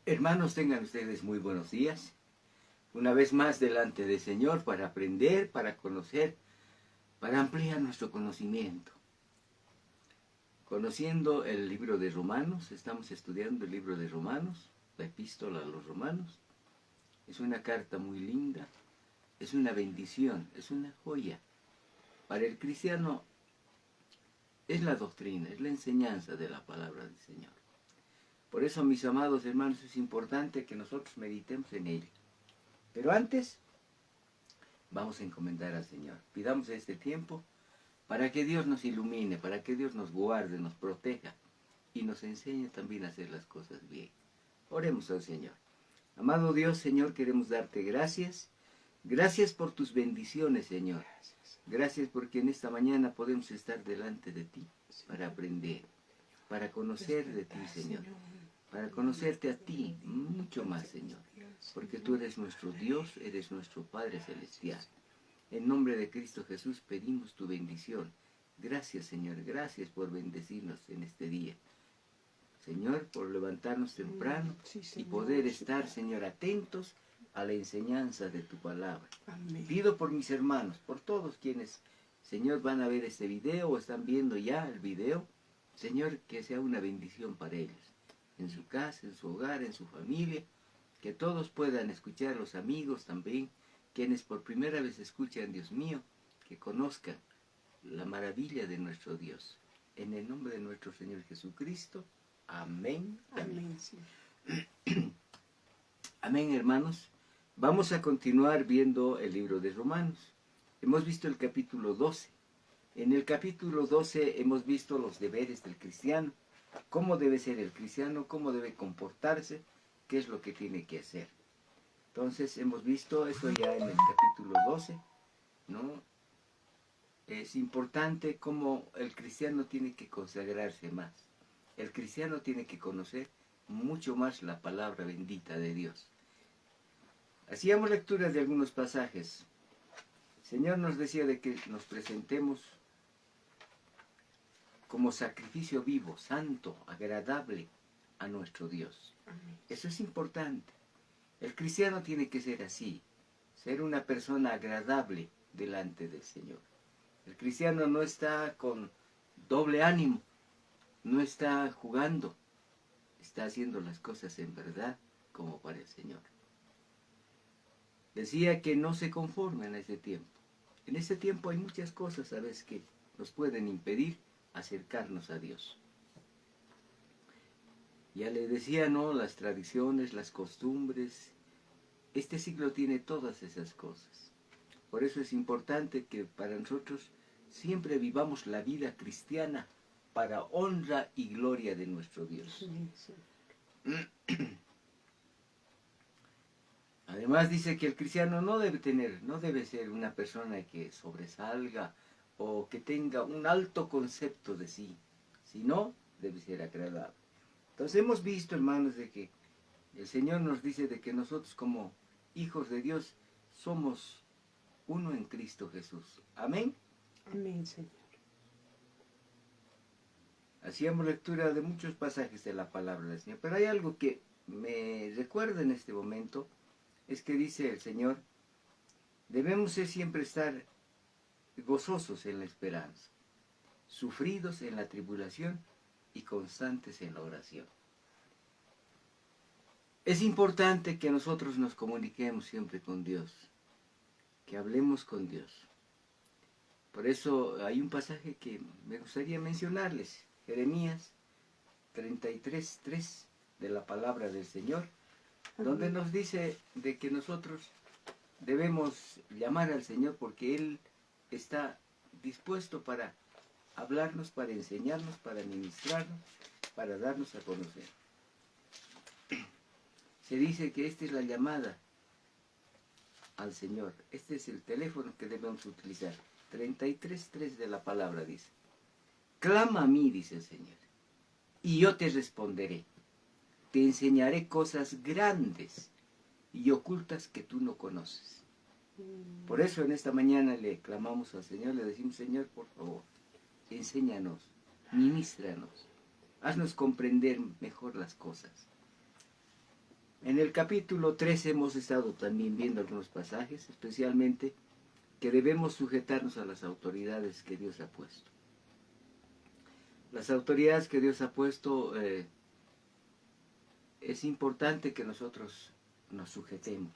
Hermanos, tengan ustedes muy buenos días. Una vez más delante del Señor para aprender, para conocer, para ampliar nuestro conocimiento. Conociendo el libro de Romanos, estamos estudiando el libro de Romanos, la epístola a los Romanos. Es una carta muy linda, es una bendición, es una joya. Para el cristiano es la doctrina, es la enseñanza de la palabra del Señor. Por eso, mis amados hermanos, es importante que nosotros meditemos en ella. Pero antes, vamos a encomendar al Señor. Pidamos este tiempo para que Dios nos ilumine, para que Dios nos guarde, nos proteja y nos enseñe también a hacer las cosas bien. Oremos al Señor. Amado Dios, Señor, queremos darte gracias. Gracias por tus bendiciones, Señor. Gracias porque en esta mañana podemos estar delante de ti para aprender, para conocer de ti, Señor. Para conocerte a ti mucho más, Señor. Porque tú eres nuestro Dios, eres nuestro Padre Celestial. En nombre de Cristo Jesús pedimos tu bendición. Gracias, Señor, gracias por bendecirnos en este día. Señor, por levantarnos temprano y poder estar, Señor, atentos a la enseñanza de tu palabra. Amén. Pido por mis hermanos, por todos quienes, Señor, van a ver este video o están viendo ya el video. Señor, que sea una bendición para ellos. En su casa, en su hogar, en su familia, que todos puedan escuchar, los amigos también, quienes por primera vez escuchan, Dios mío, que conozcan la maravilla de nuestro Dios. En el nombre de nuestro Señor Jesucristo, amén. Amén, Señor. Amén, hermanos. Vamos a continuar viendo el libro de Romanos. Hemos visto el capítulo 12. En el capítulo 12 hemos visto los deberes del cristiano, cómo debe ser el cristiano, cómo debe comportarse, qué es lo que tiene que hacer. Entonces hemos visto eso ya en el capítulo 12, ¿no? Es importante cómo el cristiano tiene que consagrarse más. El cristiano tiene que conocer mucho más la palabra bendita de Dios. Hacíamos lecturas de algunos pasajes. El Señor nos decía de que nos presentemos como sacrificio vivo, santo, agradable a nuestro Dios. Amén. Eso es importante. El cristiano tiene que ser así, ser una persona agradable delante del Señor. El cristiano no está con doble ánimo, no está jugando, está haciendo las cosas en verdad como para el Señor. Decía que no se conformen a ese tiempo. En ese tiempo hay muchas cosas, ¿sabes?, que nos pueden impedir acercarnos a Dios. Ya le decía, ¿no?, las tradiciones, las costumbres. Este siglo tiene todas esas cosas. Por eso es importante que para nosotros siempre vivamos la vida cristiana para honra y gloria de nuestro Dios. Amén, Señor. Además dice que el cristiano no debe ser una persona que sobresalga o que tenga un alto concepto de sí, sino debe ser agradable. Entonces hemos visto, hermanos, de que el Señor nos dice de que nosotros como hijos de Dios somos uno en Cristo Jesús. Amén. Amén, Señor. Hacíamos lectura de muchos pasajes de la palabra del Señor, pero hay algo que me recuerda en este momento, es que dice el Señor, debemos siempre estar gozosos en la esperanza, sufridos en la tribulación y constantes en la oración. Es importante que nosotros nos comuniquemos siempre con Dios, que hablemos con Dios. Por eso hay un pasaje que me gustaría mencionarles, Jeremías 33:3 de la palabra del Señor, donde nos dice de que nosotros debemos llamar al Señor porque Él está dispuesto para hablarnos, para enseñarnos, para ministrarnos, para darnos a conocer. Se dice que esta es la llamada al Señor. Este es el teléfono que debemos utilizar. 33:3 de la palabra dice. Clama a mí, dice el Señor, y yo te responderé. Te enseñaré cosas grandes y ocultas que tú no conoces. Por eso en esta mañana le clamamos al Señor, le decimos, Señor, por favor, enséñanos, ministranos, haznos comprender mejor las cosas. En el capítulo 13 hemos estado también viendo algunos pasajes, especialmente que debemos sujetarnos a las autoridades que Dios ha puesto. Las autoridades que Dios ha puesto, es importante que nosotros nos sujetemos,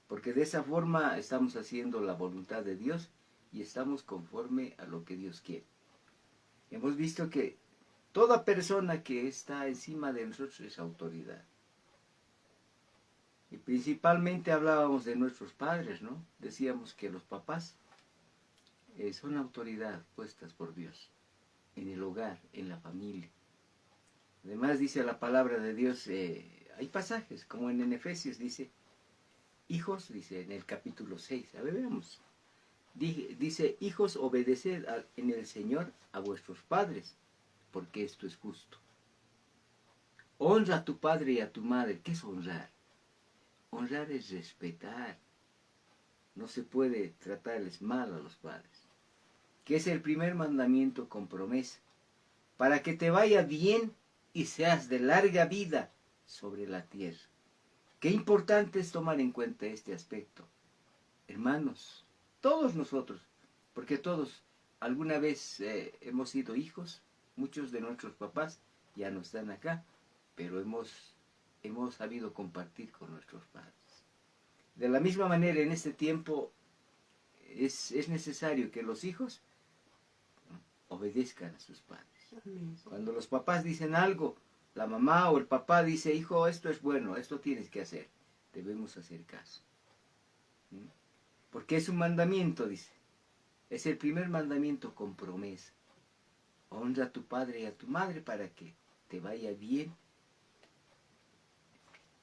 porque de esa forma estamos haciendo la voluntad de Dios y estamos conforme a lo que Dios quiere. Hemos visto que toda persona que está encima de nosotros es autoridad. Y principalmente hablábamos de nuestros padres, ¿no? Decíamos que los papás son autoridad puestas por Dios en el hogar, en la familia. Además dice la palabra de Dios, hay pasajes, como en Efesios dice, hijos, dice en el capítulo 6, a ver, veamos. Dice, hijos, obedeced en el Señor a vuestros padres, porque esto es justo. Honra a tu padre y a tu madre. ¿Qué es honrar? Honrar es respetar. No se puede tratarles mal a los padres. Que es el primer mandamiento con promesa, para que te vaya bien y seas de larga vida sobre la tierra. Qué importante es tomar en cuenta este aspecto. Hermanos, todos nosotros, porque todos alguna vez hemos sido hijos, muchos de nuestros papás ya no están acá, pero hemos sabido compartir con nuestros padres. De la misma manera, en este tiempo es necesario que los hijos obedezcan a sus padres. Amén. Cuando los papás dicen algo, la mamá o el papá dice, hijo, esto es bueno, esto tienes que hacer, debemos hacer caso. Porque es un mandamiento, dice. Es el primer mandamiento con promesa. Honra a tu padre y a tu madre para que te vaya bien.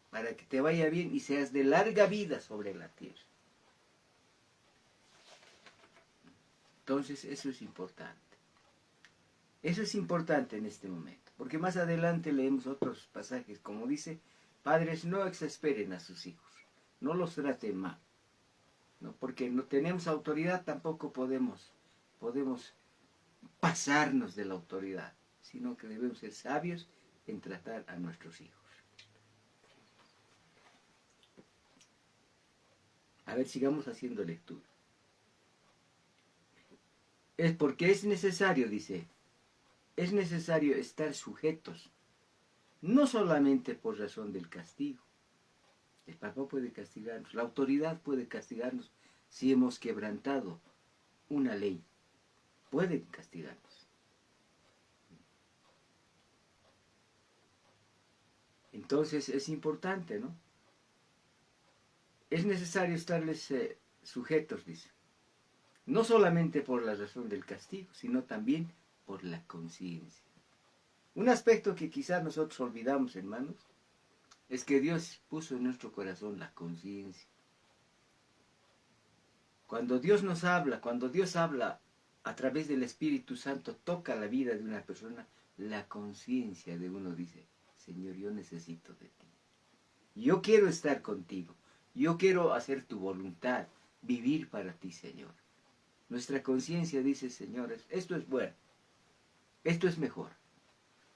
Para que te vaya bien y seas de larga vida sobre la tierra. Entonces, eso es importante. Eso es importante en este momento. Porque más adelante leemos otros pasajes, como dice, padres, no exasperen a sus hijos. No los traten mal. ¿No? Porque no tenemos autoridad, tampoco podemos pasarnos de la autoridad, sino que debemos ser sabios en tratar a nuestros hijos. A ver, sigamos haciendo lectura. Es porque es necesario, dice, es necesario estar sujetos, no solamente por razón del castigo. El papá puede castigarnos, la autoridad puede castigarnos si hemos quebrantado una ley. Pueden castigarnos. Entonces es importante, ¿no? Es necesario estarles sujetos, dice. No solamente por la razón del castigo, sino también por la conciencia. Un aspecto que quizás nosotros olvidamos, hermanos, es que Dios puso en nuestro corazón la conciencia. Cuando Dios nos habla, cuando Dios habla a través del Espíritu Santo, toca la vida de una persona, la conciencia de uno dice, Señor, yo necesito de ti. Yo quiero estar contigo. Yo quiero hacer tu voluntad, vivir para ti, Señor. Nuestra conciencia dice, señores, esto es bueno, esto es mejor.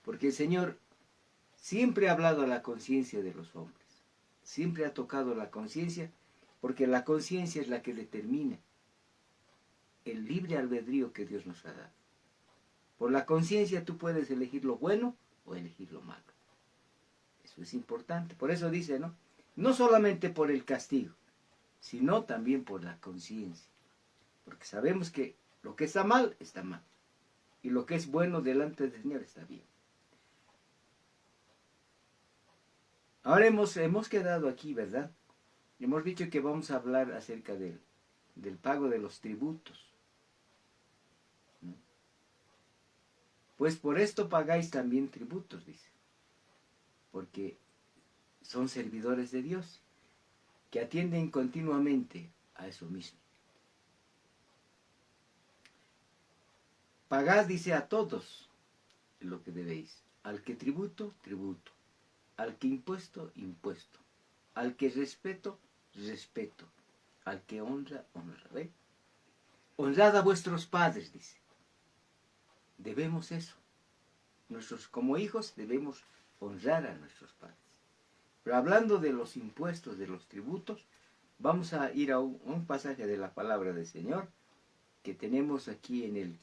Porque el Señor siempre ha hablado a la conciencia de los hombres. Siempre ha tocado la conciencia, porque la conciencia es la que determina el libre albedrío que Dios nos ha dado. Por la conciencia tú puedes elegir lo bueno o elegir lo malo. Eso es importante. Por eso dice, ¿no? No solamente por el castigo, sino también por la conciencia. Porque sabemos que lo que está mal, está mal. Y lo que es bueno delante del Señor está bien. Ahora hemos quedado aquí, ¿verdad? Hemos dicho que vamos a hablar acerca del pago de los tributos. ¿No? Pues por esto pagáis también tributos, dice. Porque son servidores de Dios, que atienden continuamente a eso mismo. Pagad, dice, a todos lo que debéis. Al que tributo, tributo. Al que impuesto, impuesto. Al que respeto, respeto. Al que honra, honra. ¿Ve? Honrad a vuestros padres, dice. Debemos eso. Nosotros como hijos debemos honrar a nuestros padres. Pero hablando de los impuestos, de los tributos, vamos a ir a un pasaje de la palabra del Señor que tenemos aquí en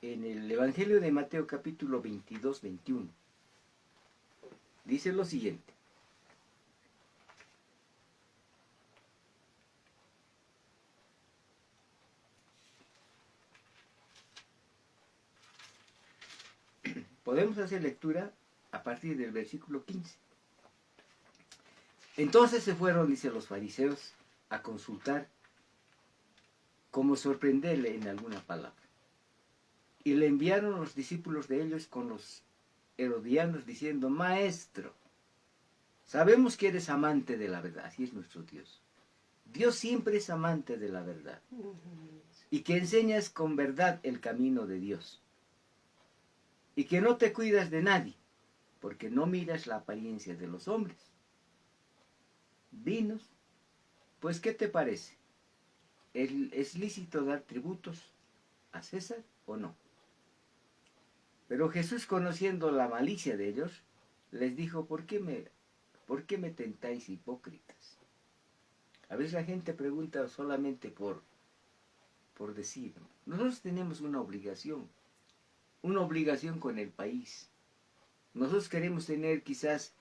el Evangelio de Mateo capítulo 22, 21. Dice lo siguiente. Podemos hacer lectura a partir del versículo 15. Entonces se fueron, dice, los fariseos a consultar cómo sorprenderle en alguna palabra. Y le enviaron los discípulos de ellos con los herodianos diciendo: Maestro, sabemos que eres amante de la verdad, así es nuestro Dios. Dios siempre es amante de la verdad y que enseñas con verdad el camino de Dios y que no te cuidas de nadie porque no miras la apariencia de los hombres. Dinos, pues, ¿qué te parece? ¿Es lícito dar tributos a César o no? Pero Jesús, conociendo la malicia de ellos, les dijo: ¿Por qué me tentáis, hipócritas? A veces la gente pregunta solamente por decir. Nosotros tenemos una obligación con el país. Nosotros queremos tener quizás,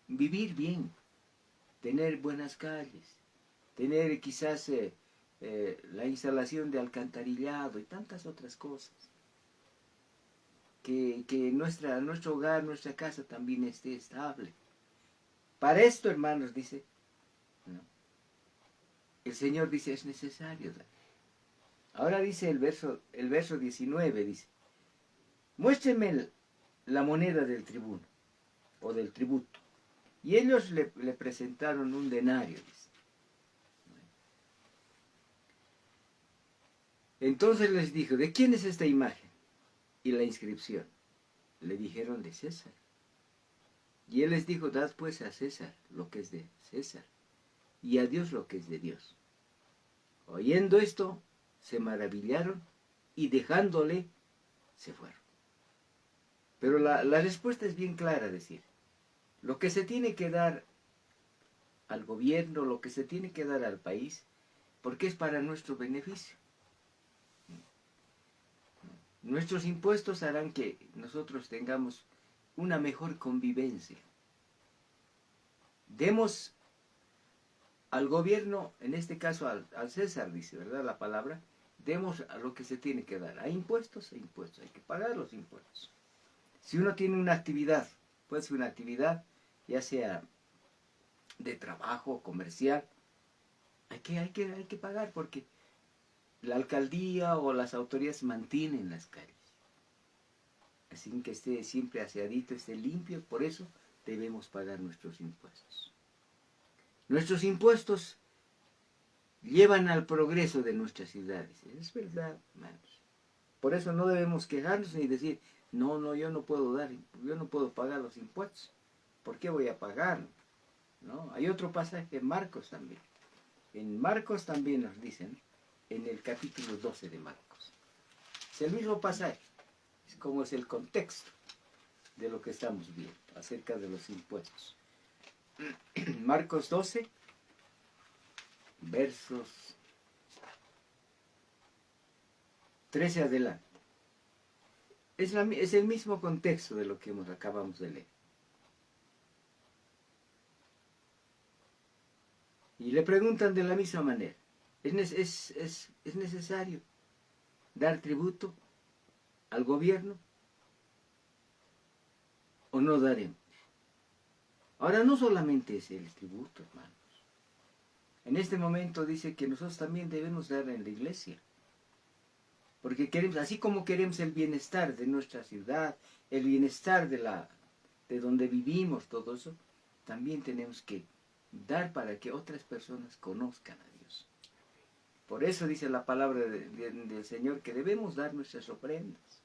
vivir bien, tener buenas calles, tener quizás la instalación de alcantarillado y tantas otras cosas. Que nuestro hogar, nuestra casa también esté estable. Para esto, hermanos, dice, ¿no? El Señor dice, es necesario dar. Ahora dice el verso 19, dice: muéstrenme la moneda del tribuno, o del tributo. Y ellos le presentaron un denario, dice. Entonces les dijo: ¿de quién es esta imagen y la inscripción? Le dijeron: de César. Y él les dijo: dad pues a César lo que es de César, y a Dios lo que es de Dios. Oyendo esto, se maravillaron y dejándole, se fueron. Pero la respuesta es bien clara, decir, lo que se tiene que dar al gobierno, lo que se tiene que dar al país, porque es para nuestro beneficio. Nuestros impuestos harán que nosotros tengamos una mejor convivencia. Demos al gobierno, en este caso al César, dice, ¿verdad? La palabra, demos a lo que se tiene que dar. Hay impuestos, hay que pagar los impuestos. Si uno tiene una actividad, puede ser una actividad, ya sea de trabajo, comercial, hay que pagar porque la alcaldía o las autoridades mantienen las calles. Así que esté siempre aseadito, esté limpio, por eso debemos pagar nuestros impuestos. Nuestros impuestos llevan al progreso de nuestras ciudades. Es verdad, hermanos. Por eso no debemos quejarnos ni decir, no, yo no puedo pagar los impuestos. ¿Por qué voy a pagar? ¿No? Hay otro pasaje en Marcos también. En Marcos también nos dicen, en el capítulo 12 de Marcos. Es el mismo pasaje, es como es el contexto de lo que estamos viendo acerca de los impuestos. Marcos 12, versos 13 adelante. Es el mismo contexto de lo que acabamos de leer. Y le preguntan de la misma manera, ¿es necesario dar tributo al gobierno o no daremos? Ahora, no solamente es el tributo, hermanos. En este momento dice que nosotros también debemos dar en la iglesia. Porque queremos, así como queremos el bienestar de nuestra ciudad, el bienestar de donde vivimos, todo eso, también tenemos que dar para que otras personas conozcan a Dios. Por eso dice la palabra del Señor que debemos dar nuestras ofrendas.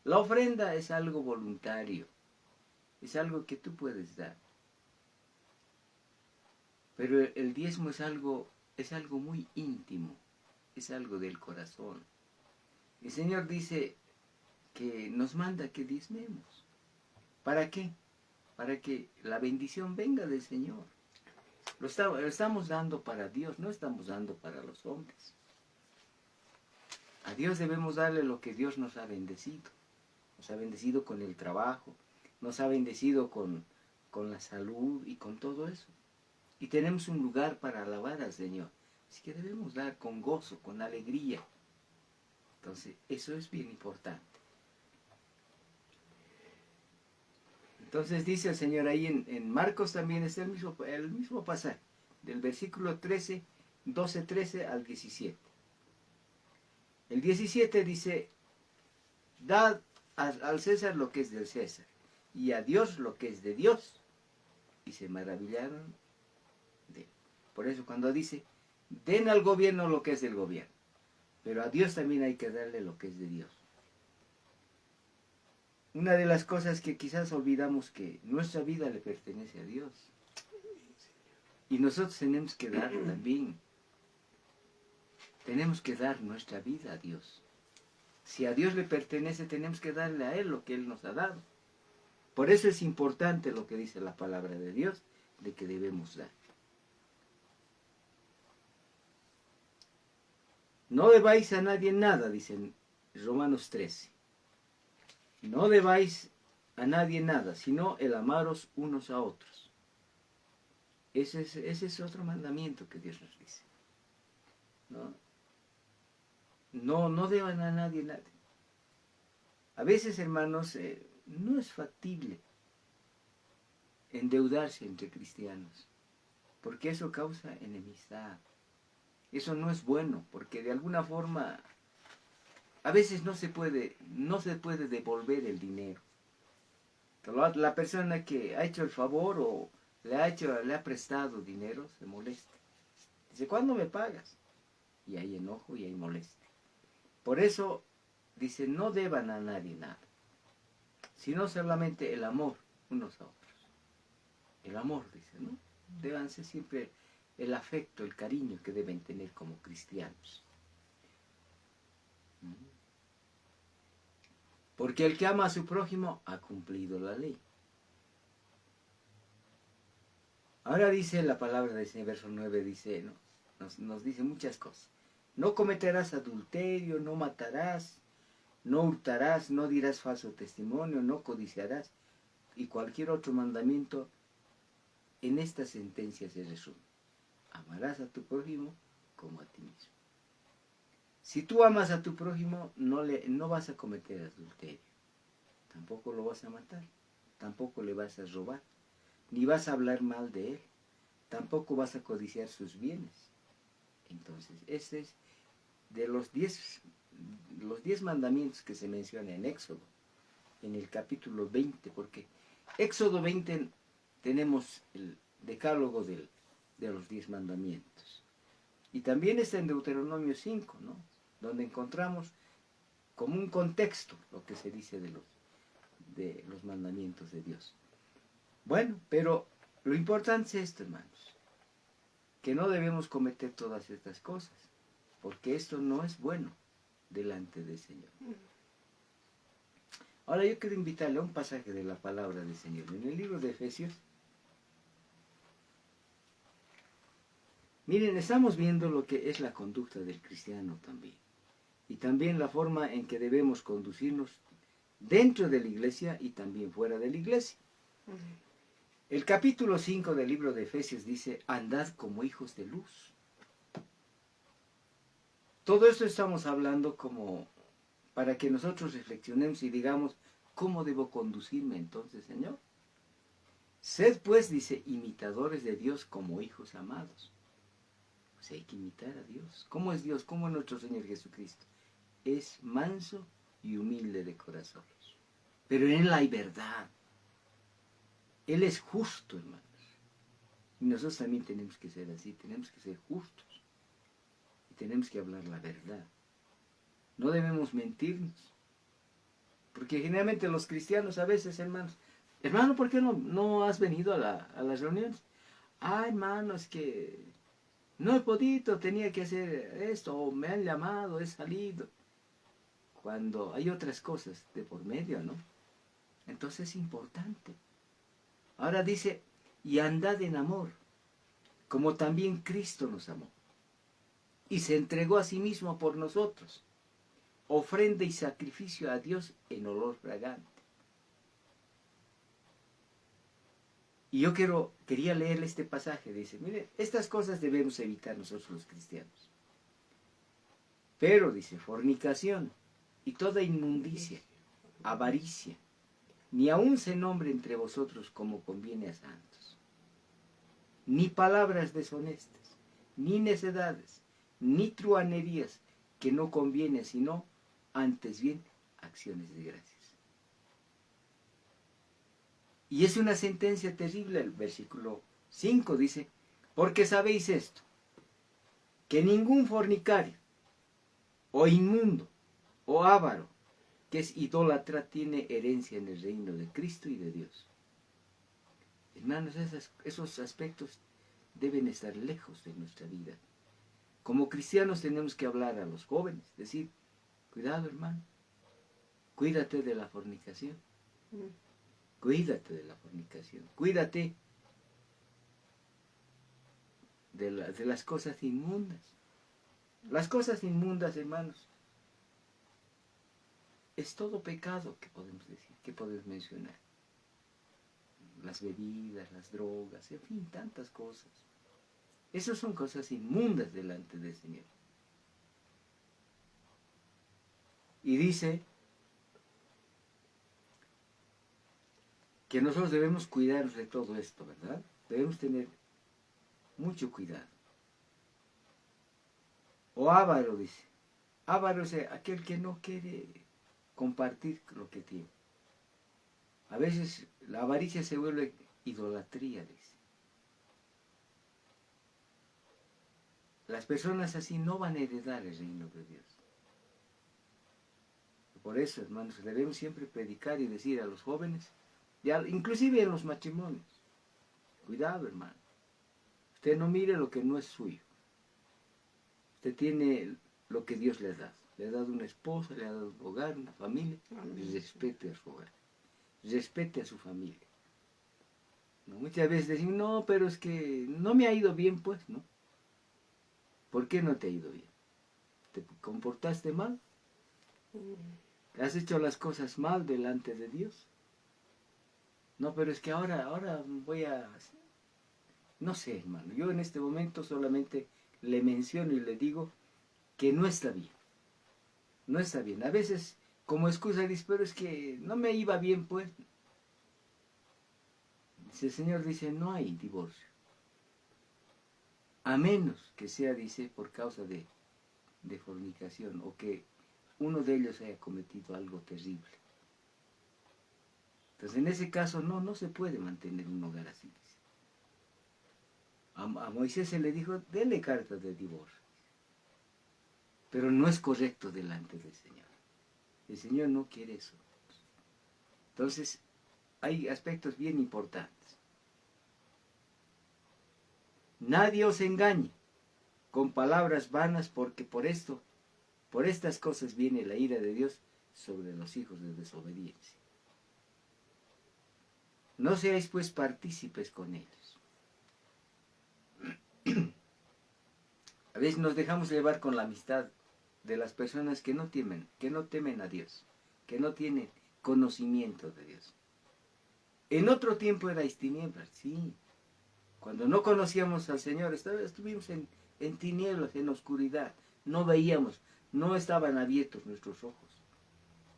La ofrenda es algo voluntario, es algo que tú puedes dar. Pero el diezmo es algo muy íntimo, es algo del corazón. El Señor dice que nos manda que diezmemos. ¿Para qué? para que la bendición venga del Señor. Lo estamos dando para Dios, no estamos dando para los hombres. A Dios debemos darle lo que Dios nos ha bendecido. Nos ha bendecido con el trabajo, nos ha bendecido con la salud y con todo eso. Y tenemos un lugar para alabar al Señor. Así que debemos dar con gozo, con alegría. Entonces, eso es bien importante. Entonces dice el Señor ahí en Marcos también es el mismo pasaje, del versículo 13, 12, 13 al 17. El 17 dice, dad al César lo que es del César, y a Dios lo que es de Dios. Y se maravillaron de él. Por eso cuando dice, den al gobierno lo que es del gobierno, pero a Dios también hay que darle lo que es de Dios. Una de las cosas que quizás olvidamos que nuestra vida le pertenece a Dios. Y nosotros tenemos que dar también. Tenemos que dar nuestra vida a Dios. Si a Dios le pertenece, tenemos que darle a Él lo que Él nos ha dado. Por eso es importante lo que dice la palabra de Dios, de que debemos dar. No debáis a nadie nada, dice en Romanos 13. No debáis a nadie nada, sino el amaros unos a otros. Ese es otro mandamiento que Dios nos dice. No deban a nadie nada. A veces, hermanos, no es factible endeudarse entre cristianos, porque eso causa enemistad. Eso no es bueno, porque de alguna forma a veces no se puede devolver el dinero. La persona que ha hecho el favor o le ha prestado dinero se molesta. Dice, ¿cuándo me pagas? Y hay enojo y hay molestia. Por eso dice, no deban a nadie nada, sino solamente el amor unos a otros. El amor, dice, ¿no? Débanse siempre el afecto, el cariño que deben tener como cristianos. Porque el que ama a su prójimo ha cumplido la ley. Ahora dice la palabra de ese verso 9, dice, ¿no? Nos dice muchas cosas. No cometerás adulterio, no matarás, no hurtarás, no dirás falso testimonio, no codiciarás. Y cualquier otro mandamiento en esta sentencia se resume. Amarás a tu prójimo como a ti mismo. Si tú amas a tu prójimo, no vas a cometer adulterio. Tampoco lo vas a matar. Tampoco le vas a robar. Ni vas a hablar mal de él. Tampoco vas a codiciar sus bienes. Entonces, este es de los 10 mandamientos que se menciona en Éxodo, en el capítulo 20, porque Éxodo 20 tenemos el decálogo de los 10 mandamientos. Y también está en Deuteronomio 5, ¿no? Donde encontramos como un contexto lo que se dice de los mandamientos de Dios. Bueno, pero lo importante es esto, hermanos, que no debemos cometer todas estas cosas, porque esto no es bueno delante del Señor. Ahora yo quiero invitarle a un pasaje de la palabra del Señor, en el libro de Efesios. Miren, estamos viendo lo que es la conducta del cristiano también. Y también la forma en que debemos conducirnos dentro de la iglesia y también fuera de la iglesia. El capítulo 5 del libro de Efesios dice, andad como hijos de luz. Todo esto estamos hablando como para que nosotros reflexionemos y digamos, ¿cómo debo conducirme entonces, Señor? Sed pues, dice, imitadores de Dios como hijos amados. Pues hay que imitar a Dios. ¿Cómo es Dios? ¿Cómo es nuestro Señor Jesucristo? Es manso y humilde de corazón. Pero en Él hay verdad. Él es justo, hermanos. Y nosotros también tenemos que ser así. Tenemos que ser justos. Y tenemos que hablar la verdad. No debemos mentirnos. Porque generalmente los cristianos a veces, hermanos, hermano, ¿por qué no has venido a las reuniones? Ah, hermano, es que no he podido, tenía que hacer esto, o me han llamado, he salido. Cuando hay otras cosas de por medio, ¿no? Entonces es importante Ahora dice, y andad en amor, como también Cristo nos amó, y se entregó a sí mismo por nosotros, ofrenda y sacrificio a Dios en olor fragante. Y yo quería leerle este pasaje, dice, mire, estas cosas debemos evitar nosotros los cristianos. Pero, dice, fornicación y toda inmundicia, avaricia, ni aun se nombre entre vosotros como conviene a santos, ni palabras deshonestas, ni necedades, ni truhanerías que no conviene, sino antes bien acciones de gracias. Y es una sentencia terrible, el versículo 5 dice, porque sabéis esto, que ningún fornicario, o inmundo, o avaro, que es idólatra, tiene herencia en el reino de Cristo y de Dios. Hermanos, esos aspectos deben estar lejos de nuestra vida. Como cristianos tenemos que hablar a los jóvenes, decir, cuidado hermano, cuídate de la fornicación, cuídate de la fornicación, cuídate de las cosas inmundas. Las cosas inmundas, hermanos, es todo pecado que podemos decir, que podemos mencionar. Las bebidas, las drogas, en fin, tantas cosas. Esas son cosas inmundas delante del Señor. Y dice que nosotros debemos cuidarnos de todo esto, ¿verdad? Debemos tener mucho cuidado. O avaro, dice. Avaro es aquel que no quiere compartir lo que tiene. A veces la avaricia se vuelve idolatría, dice. Las personas así no van a heredar el reino de Dios. Por eso, hermanos, debemos siempre predicar y decir a los jóvenes, inclusive en los matrimonios, cuidado, hermano. Usted no mire lo que no es suyo. Usted tiene lo que Dios le ha dado. Le ha dado una esposa, le ha dado un hogar, una familia. Respete a su hogar. Respete a su familia. ¿No? Muchas veces decimos, no, pero es que no me ha ido bien, pues, ¿no? ¿Por qué no te ha ido bien? ¿Te comportaste mal? ¿Has hecho las cosas mal delante de Dios? No, pero es que ahora voy a... No sé, hermano. Yo en este momento solamente le menciono y le digo que no está bien. No está bien. A veces, como excusa, dice, pero es que no me iba bien, pues. El Señor dice, no hay divorcio. A menos que sea, dice, por causa de fornicación o que uno de ellos haya cometido algo terrible. Entonces, en ese caso, no se puede mantener un hogar así. Dice. A Moisés se le dijo, dele carta de divorcio. Pero no es correcto delante del Señor. El Señor no quiere eso. Entonces, hay aspectos bien importantes. Nadie os engañe con palabras vanas, porque por estas cosas viene la ira de Dios sobre los hijos de desobediencia. No seáis pues partícipes con ellos. A veces nos dejamos llevar con la amistad de las personas que no temen a Dios, que no tienen conocimiento de Dios. En otro tiempo erais tinieblas, sí. Cuando no conocíamos al Señor, estuvimos en tinieblas, en oscuridad. No veíamos, no estaban abiertos nuestros ojos.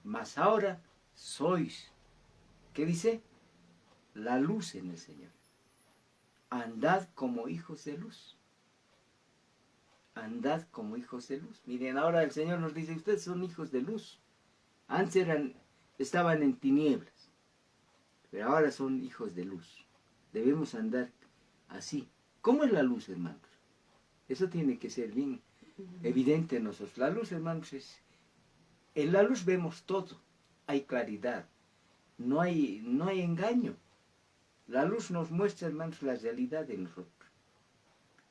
Mas ahora sois, ¿qué dice? La luz en el Señor. Andad como hijos de luz. Andad como hijos de luz. Miren, ahora el Señor nos dice, ustedes son hijos de luz. Antes estaban en tinieblas, pero ahora son hijos de luz. Debemos andar así. ¿Cómo es la luz, hermanos? Eso tiene que ser bien evidente en nosotros. La luz, hermanos, en la luz vemos todo. Hay claridad. No hay engaño. La luz nos muestra, hermanos, la realidad de nosotros.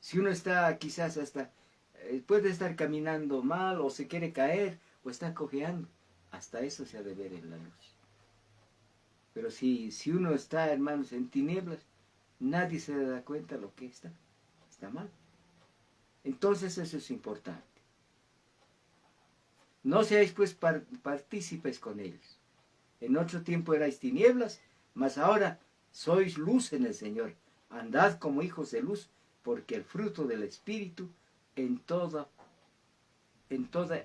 Si uno está quizás hasta, puede estar caminando mal o se quiere caer o está cojeando, hasta eso se ha de ver en la luz. Pero si uno está, hermanos, en tinieblas, nadie se da cuenta de lo que está mal. Entonces eso es importante. No seáis pues partícipes con ellos. En otro tiempo erais tinieblas, mas ahora sois luz en el Señor. Andad como hijos de luz, porque el fruto del Espíritu en toda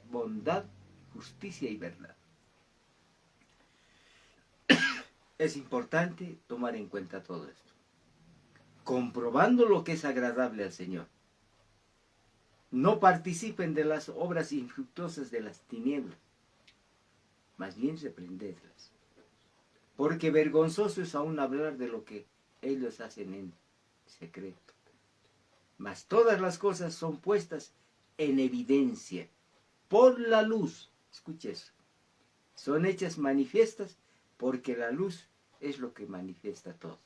bondad, justicia y verdad. Es importante tomar en cuenta todo esto, comprobando lo que es agradable al Señor. No participen de las obras infructuosas de las tinieblas, más bien reprendedlas, porque vergonzoso es aún hablar de lo que ellos hacen en secreto. Mas todas las cosas son puestas en evidencia por la luz. Escuche eso. Son hechas manifiestas porque la luz es lo que manifiesta todo.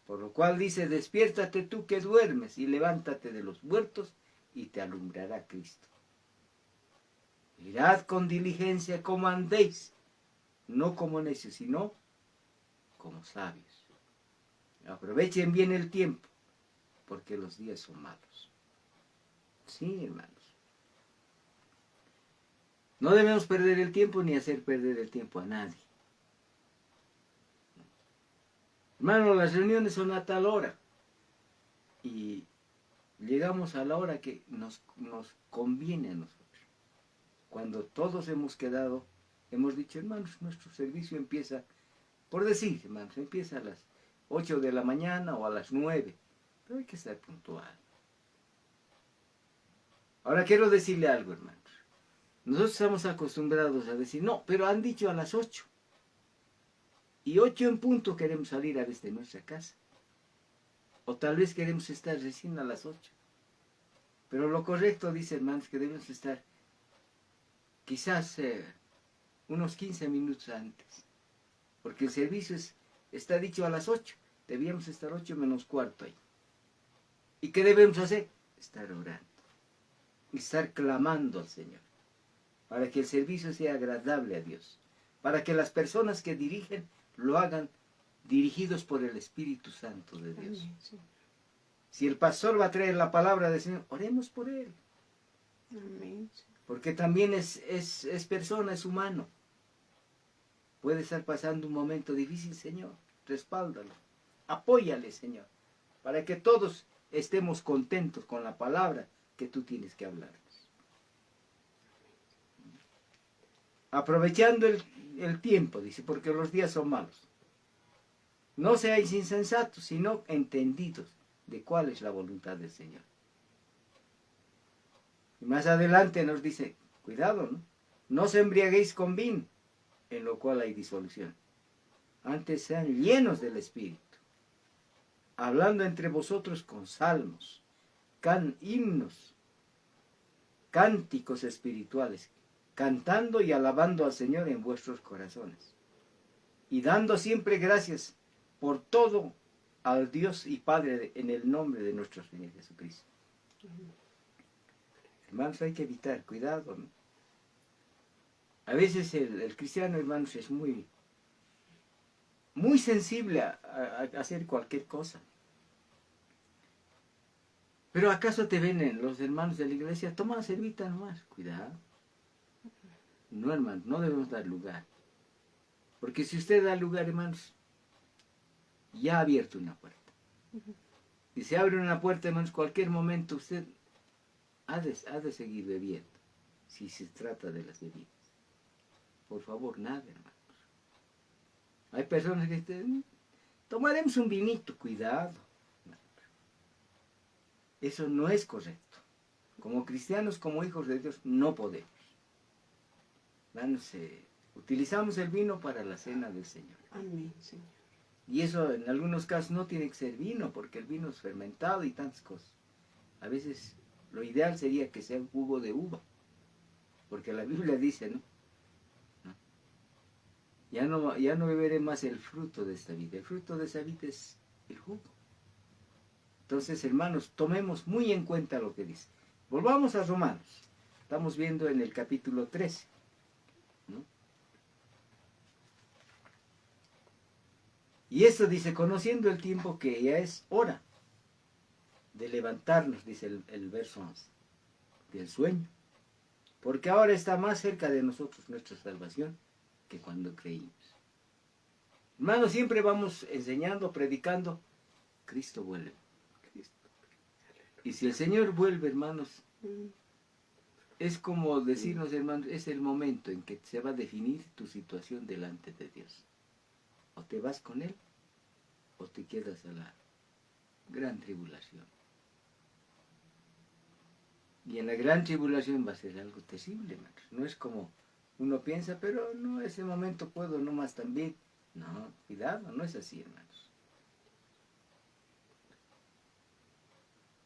Por lo cual dice, despiértate tú que duermes y levántate de los muertos y te alumbrará Cristo. Mirad con diligencia cómo andéis, no como necios, sino como sabios. Aprovechen bien el tiempo, porque los días son malos. Sí, hermanos. No debemos perder el tiempo ni hacer perder el tiempo a nadie. Hermano, las reuniones son a tal hora y llegamos a la hora que nos conviene a nosotros. Cuando todos hemos quedado, hemos dicho, hermanos, nuestro servicio empieza, por decir, hermanos, empieza a las 8 de la mañana o a las 9, pero hay que estar puntual. Ahora quiero decirle algo, hermanos. Nosotros estamos acostumbrados a decir, no, pero han dicho a las 8. Y 8 en punto queremos salir a veces de nuestra casa. O tal vez queremos estar recién a las 8. Pero lo correcto, dice hermanos, que debemos estar quizás unos 15 minutos antes. Porque el servicio está dicho a las 8. Debíamos estar 8 menos cuarto ahí. ¿Y qué debemos hacer? Estar orando. Y estar clamando al Señor. Para que el servicio sea agradable a Dios. Para que las personas que dirigen lo hagan dirigidos por el Espíritu Santo de Dios. Amén, sí. Si el pastor va a traer la palabra del Señor, oremos por él. Amén, sí. Porque también es persona, es humano. Puede estar pasando un momento difícil, Señor. Respáldalo. Apóyale, Señor. Para que todos estemos contentos con la palabra que tú tienes que hablarnos. Aprovechando el tiempo, dice, porque los días son malos. No seáis insensatos, sino entendidos de cuál es la voluntad del Señor. Y más adelante nos dice, cuidado, ¿no? No os embriaguéis con vino, en lo cual hay disolución. Antes sean llenos del Espíritu, hablando entre vosotros con salmos, himnos, cánticos espirituales, cantando y alabando al Señor en vuestros corazones, y dando siempre gracias por todo al Dios y Padre en el nombre de nuestro Señor Jesucristo. Hermanos, hay que evitar, cuidado, ¿no? A veces el cristiano, hermanos, es muy sensible a hacer cualquier cosa. Pero ¿acaso te ven los hermanos de la iglesia? Toma servita nomás, cuidado. No, hermanos, no debemos dar lugar. Porque si usted da lugar, hermanos, ya ha abierto una puerta. Y se abre una puerta, hermanos, cualquier momento usted ha de seguir bebiendo, si se trata de las bebidas. Por favor, nada, hermanos. Hay personas que dicen, tomaremos un vinito, cuidado. Eso no es correcto. Como cristianos, como hijos de Dios, no podemos. Hermanos, utilizamos el vino para la cena del Señor. Amén, Señor. Y eso en algunos casos no tiene que ser vino, porque el vino es fermentado y tantas cosas. A veces lo ideal sería que sea jugo de uva, porque la Biblia dice, ¿no? Ya no beberé más el fruto de esta vida. El fruto de esa vida es el jugo. Entonces, hermanos, tomemos muy en cuenta lo que dice. Volvamos a Romanos. Estamos viendo en el capítulo 13. ¿No? Y esto dice, conociendo el tiempo que ya es hora de levantarnos, dice el verso 11, del sueño. Porque ahora está más cerca de nosotros nuestra salvación que cuando creímos. Hermanos, siempre vamos enseñando, predicando, Cristo vuelve. Y si el Señor vuelve, hermanos, es como decirnos, hermanos, es el momento en que se va a definir tu situación delante de Dios. O te vas con Él, o te quedas a la gran tribulación. Y en la gran tribulación va a ser algo terrible, hermanos. No es como uno piensa, pero no, ese momento puedo nomás también. No, cuidado, no es así, hermanos.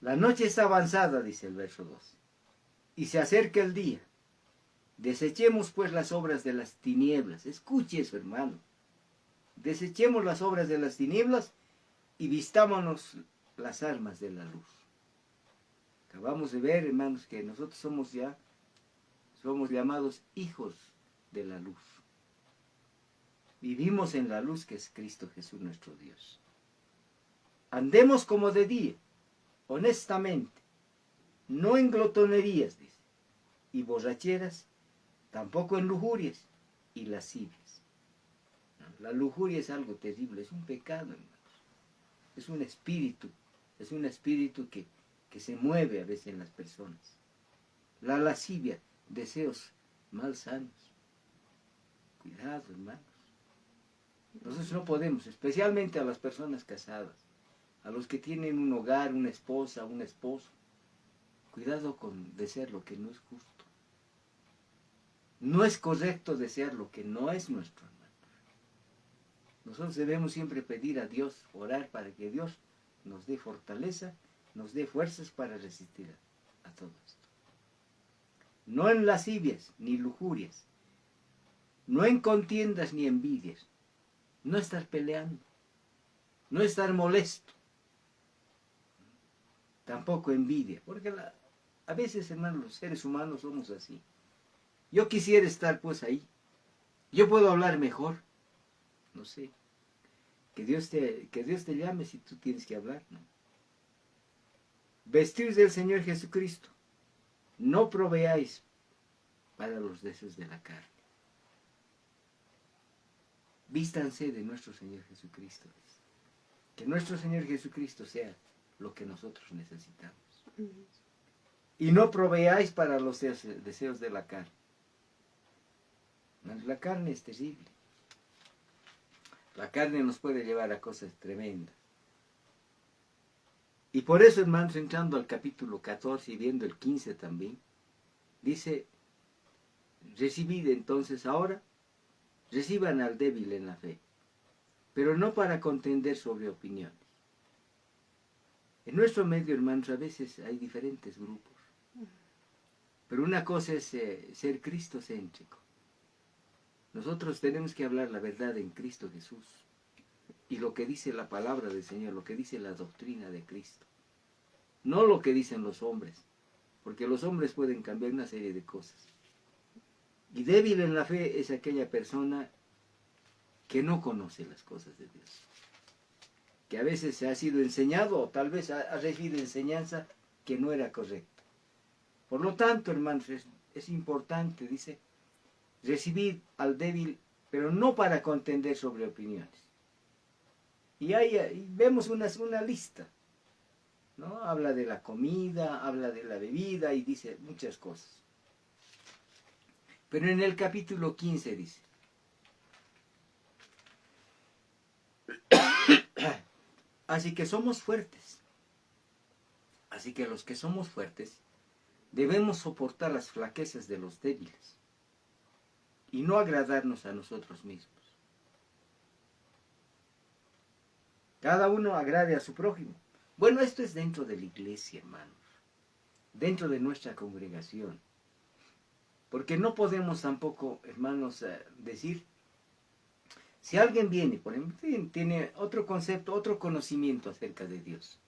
La noche está avanzada, dice el verso 2, y se acerca el día. Desechemos pues las obras de las tinieblas. Escuche eso, hermano. Desechemos las obras de las tinieblas y vistámonos las armas de la luz. Acabamos de ver, hermanos, que nosotros somos llamados hijos de la luz. Vivimos en la luz que es Cristo Jesús nuestro Dios. Andemos como de día, honestamente, no en glotonerías, dice, y borracheras, tampoco en lujurias y lascivias. La lujuria es algo terrible, es un pecado, hermanos. Es un espíritu que se mueve a veces en las personas. La lascivia, deseos malsanos. Cuidado, hermanos. Nosotros no podemos, especialmente a las personas casadas, a los que tienen un hogar, una esposa, un esposo. Cuidado con desear lo que no es justo. No es correcto desear lo que no es nuestro, hermano. Nosotros debemos siempre pedir a Dios, orar para que Dios nos dé fortaleza, nos dé fuerzas para resistir a todo esto. No en lascivias ni lujurias, no en contiendas ni envidias, no estar peleando, no estar molesto, tampoco envidia, porque a veces, hermanos, los seres humanos somos así. Yo quisiera estar pues ahí, yo puedo hablar mejor, no sé, que Dios te llame si tú tienes que hablar, ¿no? Vestir del Señor Jesucristo, no proveáis para los deseos de la carne. Vístanse de nuestro Señor Jesucristo. Que nuestro Señor Jesucristo sea lo que nosotros necesitamos. Y no proveáis para los deseos de la carne. La carne es terrible. La carne nos puede llevar a cosas tremendas. Y por eso, hermanos, entrando al capítulo 14 y viendo el 15 también, dice, recibid entonces ahora, reciban al débil en la fe, pero no para contender sobre opiniones. En nuestro medio, hermanos, a veces hay diferentes grupos, pero una cosa es ser cristocéntrico. Nosotros tenemos que hablar la verdad en Cristo Jesús. Y lo que dice la palabra del Señor, lo que dice la doctrina de Cristo. No lo que dicen los hombres, porque los hombres pueden cambiar una serie de cosas. Y débil en la fe es aquella persona que no conoce las cosas de Dios. Que a veces se ha sido enseñado o tal vez ha recibido enseñanza que no era correcta. Por lo tanto, hermanos, es importante, dice, recibid al débil, pero no para contender sobre opiniones. Y ahí vemos una lista, ¿no? Habla de la comida, habla de la bebida y dice muchas cosas. Pero en el capítulo 15 dice, así que somos fuertes. Así que los que somos fuertes debemos soportar las flaquezas de los débiles y no agradarnos a nosotros mismos. Cada uno agrade a su prójimo. Bueno, esto es dentro de la iglesia, hermanos. Dentro de nuestra congregación. Porque no podemos tampoco, hermanos, decir, si alguien viene, por ejemplo, tiene otro concepto, otro conocimiento acerca de Dios.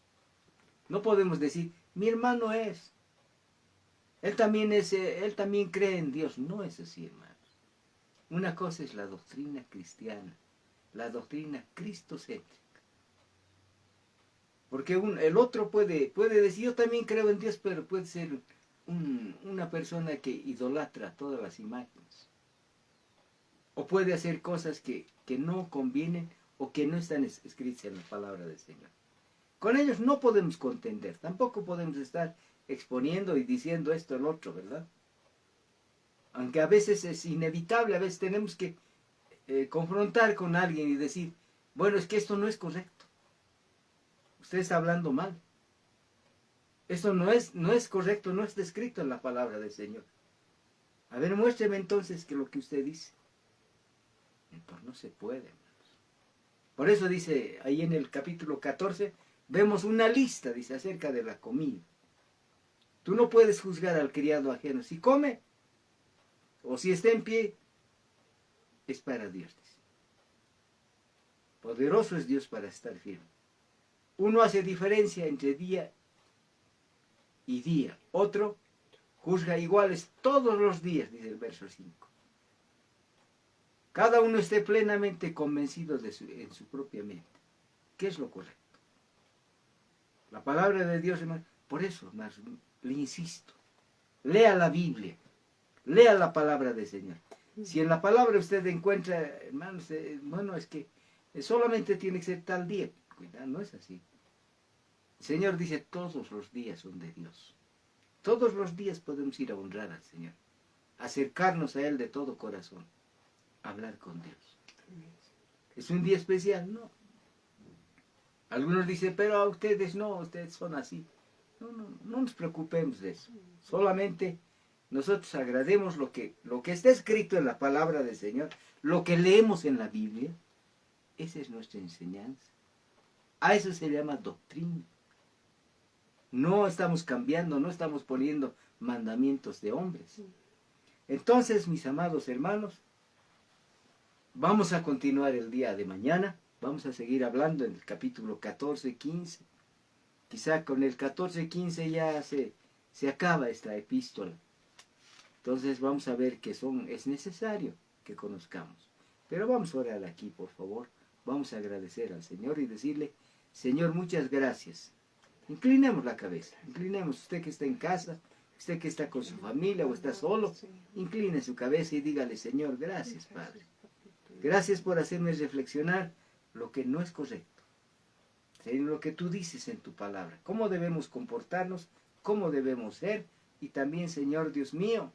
No podemos decir, mi hermano es. Él también cree en Dios. No es así, hermanos. Una cosa es la doctrina cristiana. la doctrina cristocéntrica. Porque el otro puede decir, yo también creo en Dios, pero puede ser una persona que idolatra todas las imágenes. O puede hacer cosas que no convienen o que no están escritas en la palabra del Señor. Con ellos no podemos contender, tampoco podemos estar exponiendo y diciendo esto o lo otro, ¿verdad? Aunque a veces es inevitable, a veces tenemos que confrontar con alguien y decir, bueno, es que esto no es correcto. Usted está hablando mal. Esto no es correcto, no está escrito en la palabra del Señor. A ver, muéstreme entonces que lo que usted dice. Entonces no se puede, hermanos. Por eso dice ahí en el capítulo 14, vemos una lista, dice, acerca de la comida. Tú no puedes juzgar al criado ajeno. Si come o si está en pie, es para Dios, dice. Poderoso es Dios para estar firme. Uno hace diferencia entre día y día. Otro juzga iguales todos los días, dice el verso 5. Cada uno esté plenamente convencido en su propia mente. ¿Qué es lo correcto? La palabra de Dios, hermano. Por eso, hermanos, le insisto. Lea la Biblia. Lea la palabra del Señor. Si en la palabra usted encuentra, hermanos, bueno, es que solamente tiene que ser tal día. Cuidado, no es así. El Señor dice, todos los días son de Dios. Todos los días podemos ir a honrar al Señor. Acercarnos a Él de todo corazón. Hablar con Dios. ¿Es un día especial? No. Algunos dicen, pero a ustedes no, ustedes son así. No nos preocupemos de eso. Solamente nosotros agrademos lo que está escrito en la palabra del Señor, lo que leemos en la Biblia. Esa es nuestra enseñanza. A eso se llama doctrina. No estamos cambiando, no estamos poniendo mandamientos de hombres. Entonces, mis amados hermanos, vamos a continuar el día de mañana. Vamos a seguir hablando en el capítulo 14, 15. Quizá con el 14, 15 ya se acaba esta epístola. Entonces vamos a ver que es necesario que conozcamos. Pero vamos a orar aquí, por favor. Vamos a agradecer al Señor y decirle, Señor, muchas gracias. Inclinemos la cabeza, inclinemos. Usted que está en casa, usted que está con su familia o está solo, incline su cabeza y dígale, Señor, gracias, Padre. Gracias por hacerme reflexionar lo que no es correcto. Señor, lo que tú dices en tu palabra. Cómo debemos comportarnos, cómo debemos ser. Y también, Señor Dios mío,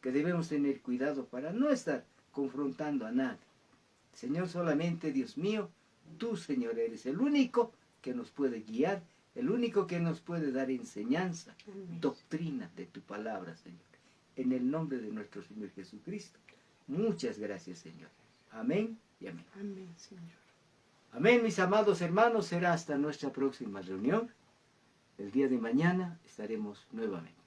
que debemos tener cuidado para no estar confrontando a nadie. Señor, solamente, Dios mío, tú, Señor, eres el único que nos puede guiar, el único que nos puede dar enseñanza, doctrina de tu palabra, Señor. En el nombre de nuestro Señor Jesucristo. Muchas gracias, Señor. Amén y amén. Amén, Señor. Amén, mis amados hermanos. Será hasta nuestra próxima reunión. El día de mañana estaremos nuevamente.